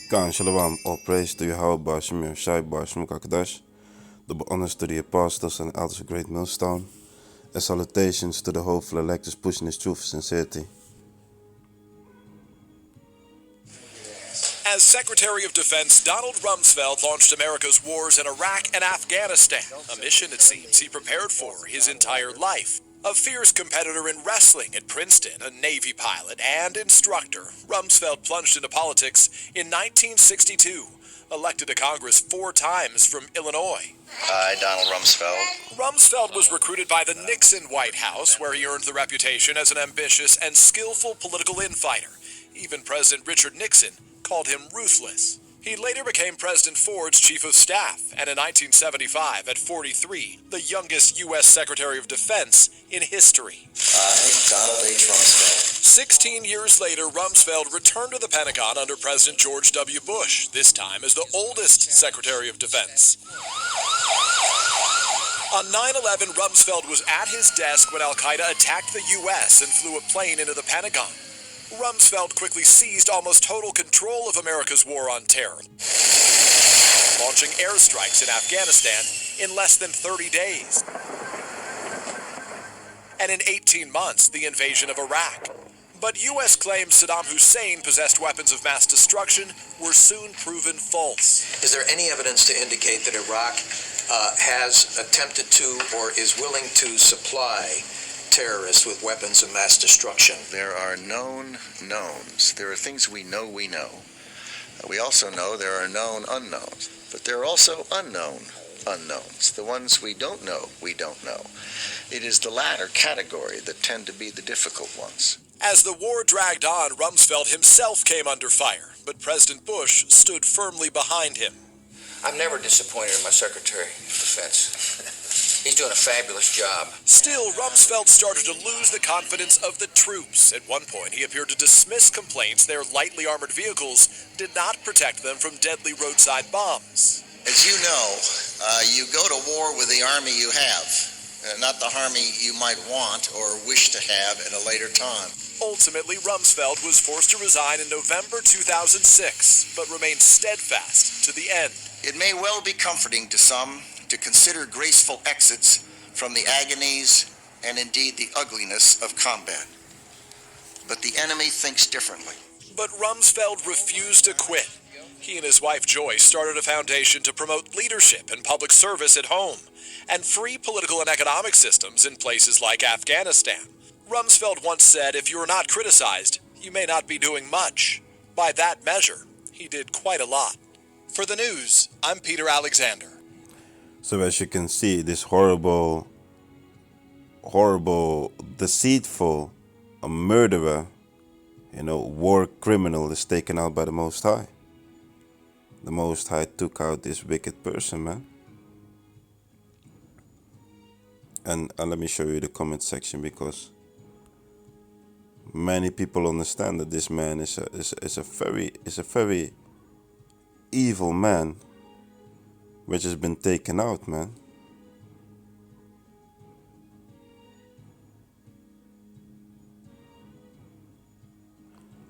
Kan Shalom, all praise to Yahawah, Simeon, Shai, Kakadash, the honors to the apostles and elders of Greatmillstone, and salutations to the hopeful electors pushing his truth and sincerity. As Secretary of Defense, Donald Rumsfeld launched America's wars in Iraq and Afghanistan, a mission it seems he prepared for his entire life. A fierce competitor in wrestling at Princeton, a Navy pilot and instructor, Rumsfeld plunged into politics in 1962, elected to Congress 4 times from Illinois. I, Donald Rumsfeld. Rumsfeld was recruited by the Nixon White House, where he earned the reputation as an ambitious and skillful political infighter. Even President Richard Nixon called him ruthless. He later became President Ford's chief of staff, and in 1975, at 43, the youngest U.S. Secretary of Defense in history. I, Donald H. Rumsfeld. 16 years later, Rumsfeld returned to the Pentagon under President George W. Bush, this time as the oldest Secretary of Defense. On 9/11, Rumsfeld was at his desk when Al-Qaeda attacked the U.S. and flew a plane into the Pentagon. Rumsfeld quickly seized almost total control of America's war on terror, launching airstrikes in Afghanistan in less than 30 days. And in 18 months, the invasion of Iraq. But U.S. claims Saddam Hussein possessed weapons of mass destruction were soon proven false. Is there any evidence to indicate that Iraq has attempted to or is willing to supply terrorists with weapons of mass destruction? There are known knowns. There are things we know we know. We also know there are known unknowns. But there are also unknown unknowns. The ones we don't know, we don't know. It is the latter category that tend to be the difficult ones. As the war dragged on, Rumsfeld himself came under fire, but President Bush stood firmly behind him. I'm never disappointed in my Secretary of Defense. He's doing a fabulous job. Still, Rumsfeld started to lose the confidence of the troops. At one point, he appeared to dismiss complaints their lightly armored vehicles did not protect them from deadly roadside bombs. As you know, you go to war with the army you have, not the army you might want or wish to have at a later time. Ultimately, Rumsfeld was forced to resign in November 2006, but remained steadfast to the end. It may well be comforting to some to consider graceful exits from the agonies and indeed the ugliness of combat. But the enemy thinks differently. But Rumsfeld refused to quit. He and his wife Joyce started a foundation to promote leadership and public service at home and free political and economic systems in places like Afghanistan. Rumsfeld once said, if you are not criticized, you may not be doing much. By that measure, he did quite a lot. For the news, I'm Peter Alexander. So as you can see, this horrible, deceitful, a murderer, war criminal is taken out by the Most High. The Most High took out this wicked person, man. And let me show you the comment section, because many people understand that this man is a very evil man, which has been taken out, man.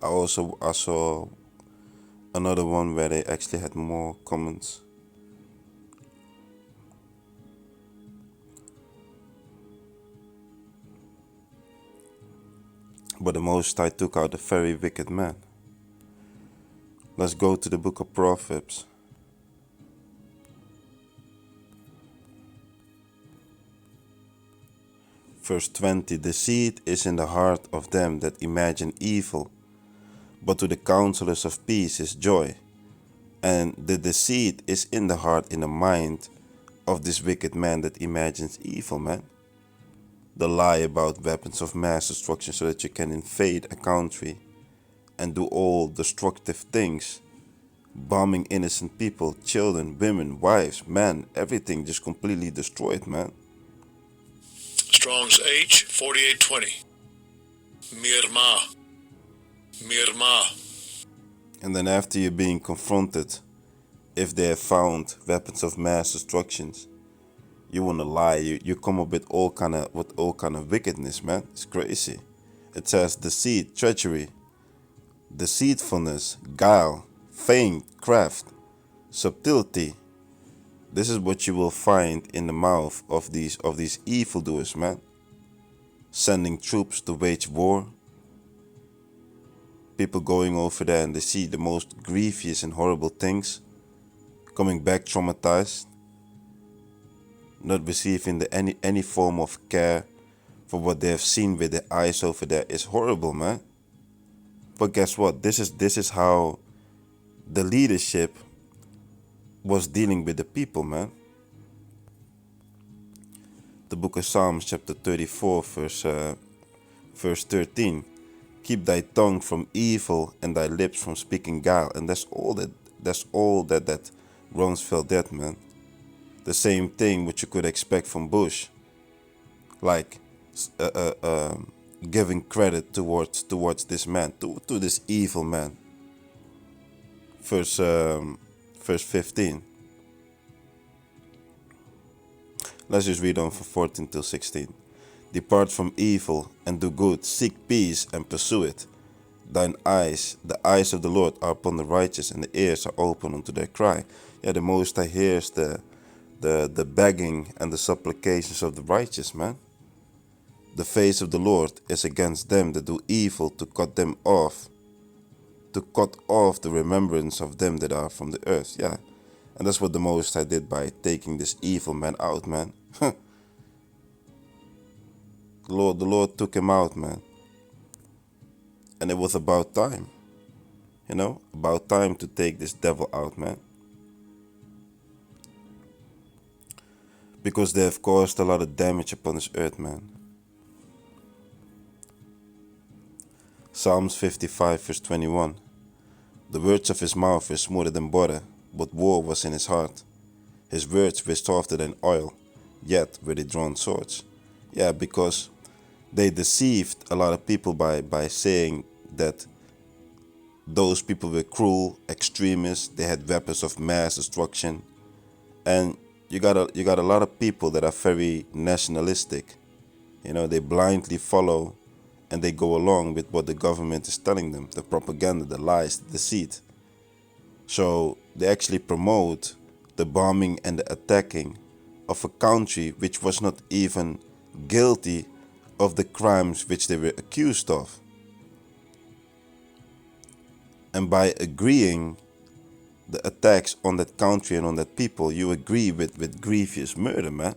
I saw another one where they actually had more comments. But the Most High took out a very wicked man. Let's go to the book of Proverbs. Verse 20, deceit is in the heart of them that imagine evil, but to the counselors of peace is joy. And the deceit is in the heart, in the mind of this wicked man that imagines evil, man. The lie about weapons of mass destruction so that you can invade a country and do all destructive things. Bombing innocent people, children, women, wives, men, everything just completely destroyed, man. Strong's H 4820. Mirma. And then after you're being confronted, if they have found weapons of mass destructions, you wanna lie. You come up with all kind of wickedness, man. It's crazy. It says deceit, treachery, deceitfulness, guile, feint, craft, subtlety. This is what you will find in the mouth of these evildoers, man. Sending troops to wage war. People going over there and they see the most grievous and horrible things. Coming back traumatized. Not receiving any form of care for what they have seen with their eyes over there is horrible, man. But guess what? This is how the leadership was dealing with the people, man. The book of Psalms, chapter 34, verse 13. Keep thy tongue from evil and thy lips from speaking guile. And that's all that Rumsfeld did, man. The same thing which you could expect from Bush. Like giving credit towards this man, to this evil man. Verse 15. Let's just read on from 14 till 16. Depart from evil and do good. Seek peace and pursue it. The eyes of the Lord are upon the righteous, and the ears are open unto their cry. Yeah, the Most High hears the begging and the supplications of the righteous, man. The face of the Lord is against them that do evil, to cut them off. To cut off the remembrance of them that are from the earth. Yeah. And that's what the Most High did by taking this evil man out, man. The Lord took him out, man. And it was about time. You know, about time to take this devil out, man. Because they have caused a lot of damage upon this earth, man. Psalms 55, verse 21. The words of his mouth were smoother than butter, but war was in his heart. His words were softer than oil, yet were they drawn swords. Yeah, because they deceived a lot of people by saying that those people were cruel, extremists, they had weapons of mass destruction. And you got a lot of people that are very nationalistic. You know, they blindly follow and they go along with what the government is telling them, the propaganda, the lies, the deceit. So they actually promote the bombing and the attacking of a country which was not even guilty of the crimes which they were accused of. And by agreeing the attacks on that country and on that people, you agree with grievous murder, man.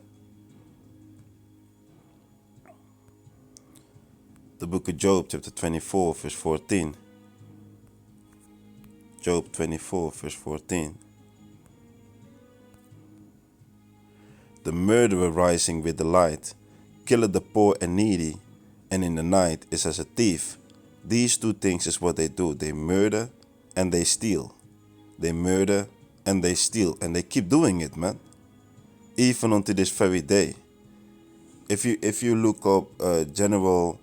The book of Job, chapter 24, verse 14. Job 24, verse 14. The murderer rising with the light, killeth the poor and needy, and in the night is as a thief. These two things is what they do. They murder and they steal. They murder and they steal. And they keep doing it, man. Even unto this very day. If you look up General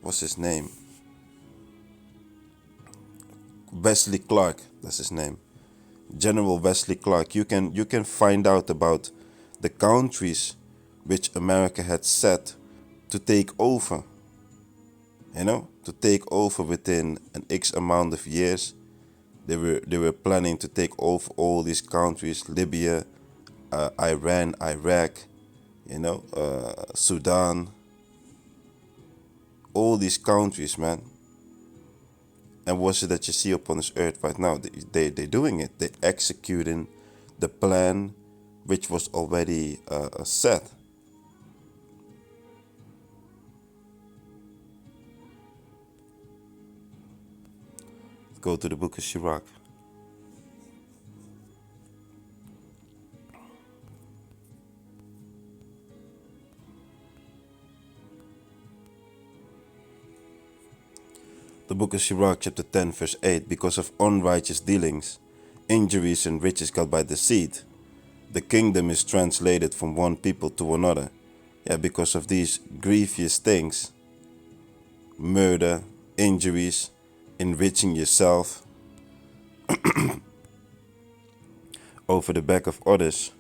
what's his name? Wesley Clark, that's his name. General Wesley Clark. You can find out about the countries which America had set to take over. You know, to take over within an X amount of years. They were planning to take over all these countries: Libya, Iran, Iraq, you know, Sudan. All these countries, man. And what's it that you see upon this earth right now? They're doing it. They're executing the plan which was already set. Go to the book of Sirach. The book of Sirach, chapter 10, verse 8. Because of unrighteous dealings, injuries and riches got by deceit, the kingdom is translated from one people to another. Yeah, because of these grievous things, murder, injuries, enriching yourself over the back of others.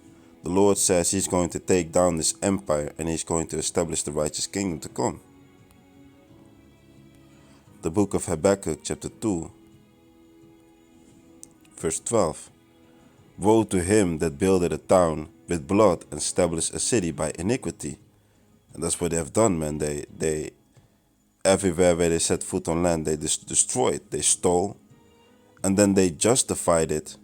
The Lord says he's going to take down this empire and he's going to establish the righteous kingdom to come. The book of Habakkuk, chapter 2, Verse 12. Woe to him that builded a town with blood and established a city by iniquity. And that's what they have done, man. They everywhere where they set foot on land, they destroyed, they stole, and then they justified it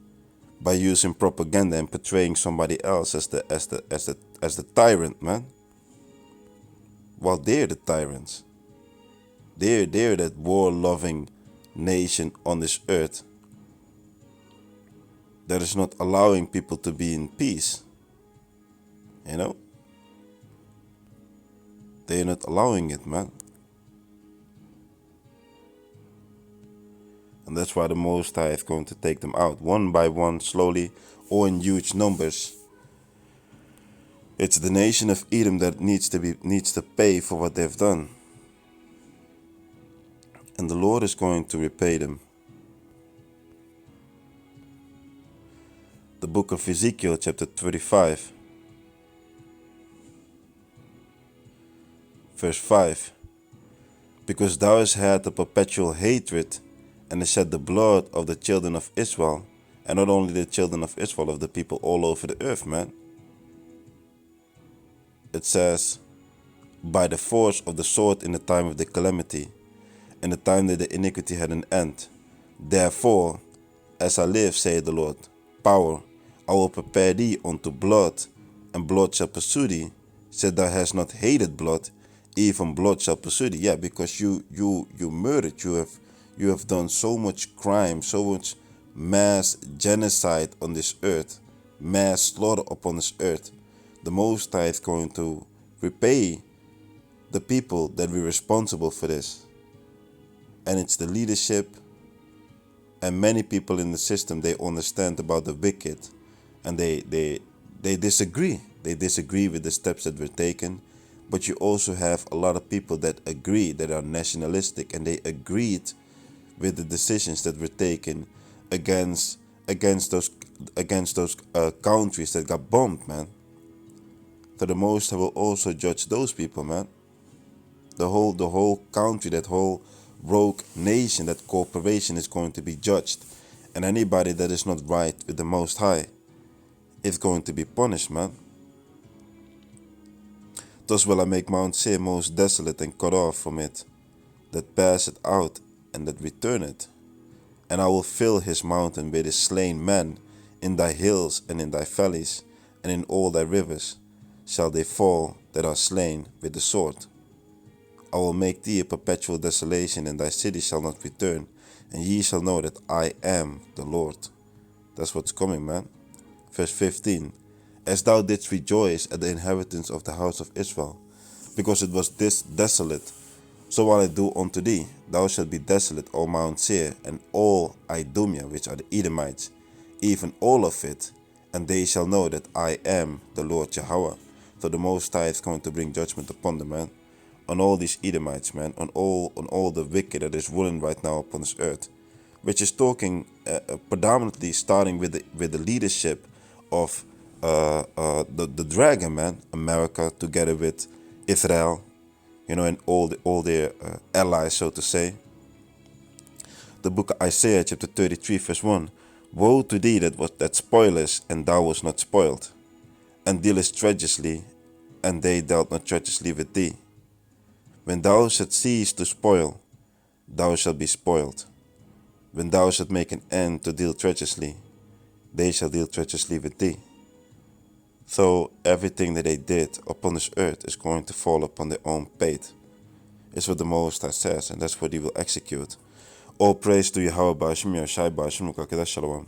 by using propaganda and portraying somebody else as the tyrant, man. While they're the tyrants. They're that war-loving nation on this earth that is not allowing people to be in peace. You know? They're not allowing it, man. And that's why the Most High is going to take them out one by one, slowly, or in huge numbers. It's the nation of Edom that needs to pay for what they've done. And the Lord is going to repay them. The book of Ezekiel, chapter 35, verse 5. Because thou hast had a perpetual hatred, and hast shed the blood of the children of Israel, and not only the children of Israel, of the people all over the earth, man. It says, by the force of the sword in the time of the calamity, in the time that the iniquity had an end. Therefore, as I live, saith the Lord, power, I will prepare thee unto blood, and blood shall pursue thee. Said thou hast not hated blood, even blood shall pursue thee. Yeah, because you murdered, you have done so much crime, so much mass genocide on this earth, mass slaughter upon this earth. The Most High is going to repay the people that were responsible for this. And it's the leadership and many people in the system, they understand about the wicked, and they disagree. They disagree with the steps that were taken. But you also have a lot of people that agree, that are nationalistic, and they agreed with the decisions that were taken against those countries that got bombed, man. So the Most High will also judge those people, man. The whole country, that whole rogue nation, that corporation is going to be judged. And anybody that is not right with the Most High is going to be punished, man. Thus will I make Mount Seir most desolate and cut off from it, that pass it out and that return it. And I will fill his mountain with his slain men, in thy hills and in thy valleys, and in all thy rivers shall they fall that are slain with the sword. I will make thee a perpetual desolation, and thy city shall not return, and ye shall know that I am the Lord. That's what's coming, man. Verse 15. As thou didst rejoice at the inheritance of the house of Israel, because it was this desolate, so will I do unto thee. Thou shalt be desolate, O Mount Seir, and all Idumea, which are the Edomites, even all of it, and they shall know that I am the Lord Yahawah. So the Most High is going to bring judgment upon them, man. On all these Edomites, man, on all the wicked that is ruling right now upon this earth, which is talking predominantly starting with the leadership of the dragon, man, America, together with Israel, you know, and all their allies, so to say. The book of Isaiah, chapter 33, verse 1. Woe to thee that spoilest, and thou wast not spoiled, and dealest treacherously, and they dealt not treacherously with thee. When thou shalt cease to spoil, thou shalt be spoiled. When thou shalt make an end to deal treacherously, they shall deal treacherously with thee. So everything that they did upon this earth is going to fall upon their own fate. It's what the Most High says, and that's what he will execute. All praise to Yahawah, Shai, Shalom.